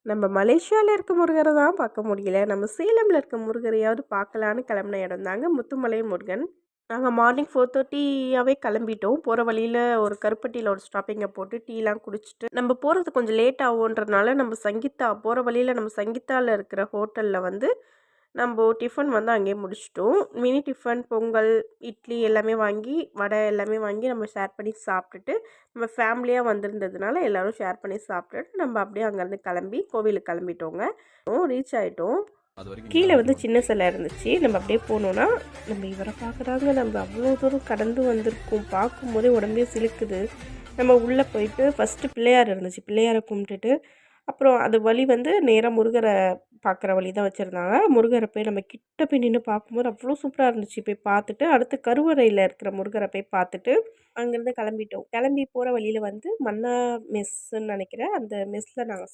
நம்ம மலேசியால இருக்க முருகர தான் பார்க்க முடியல. நம்ம சேலம்ல இருக்க முருகரையாவது பார்க்கலான்னு கிளம்புன இடம் தாங்க முத்துமலை முருகன். நாங்க மார்னிங் 4:30 கிளம்பிட்டோம். போற வழியில ஒரு கருப்பட்டியில ஒரு ஸ்டாப்பிங்க போட்டு டீலாம் குடிச்சிட்டு, நம்ம போறது கொஞ்சம் லேட் ஆகுன்றனால நம்ம சங்கீதா போற வழியில நம்ம சங்கீதால இருக்கிற ஹோட்டல்ல வந்து நம்போ டிஃபன் வந்து அங்கேயே முடிச்சுட்டோம். மினி டிஃபன், பொங்கல், இட்லி எல்லாமே வாங்கி, வடை எல்லாமே வாங்கி நம்ம ஷேர் பண்ணி சாப்பிட்டுட்டு, நம்ம ஃபேமிலியா வந்திருந்ததுனால எல்லாரும் ஷேர் பண்ணி சாப்பிட்டுட்டு, நம்ம அப்படியே அங்கேருந்து கிளம்பி கோவிலுக்கு கிளம்பிட்டோங்க. ரீச் ஆயிட்டோம். கீழ வந்து சின்ன சிலை இருந்துச்சு. நம்ம அப்படியே போனோம்னா, நம்ம இவர பார்க்கதாங்க நம்ம அவ்வளோ தூரம் கடந்து வந்திருக்கோம். பார்க்கும்போதே உடம்பே சிலுக்குது. நம்ம உள்ள போயிட்டு ஃபர்ஸ்ட்டு பிள்ளையார் இருந்துச்சு. பிள்ளையார கும்பிட்டுட்டு, அப்புறம் அது வழி வந்து நேரா முருகர பார்க்குற வழி தான் வச்சிருந்தாங்க. முருகர போய் நம்ம கிட்ட போய் நின்னு பார்க்கும்போது அவ்வளோ சூப்பரா இருந்துச்சு. போய் பார்த்துட்டு, அடுத்து கருவறையில இருக்கிற முருகர போய் பார்த்துட்டு, அங்கேருந்து கிளம்பிட்டோம். கிளம்பி போற வழியில வந்து மன்னா மெஸ்ஸுன்னு நெனைக்கிறேன். அந்த மெஸ்ல நாங்க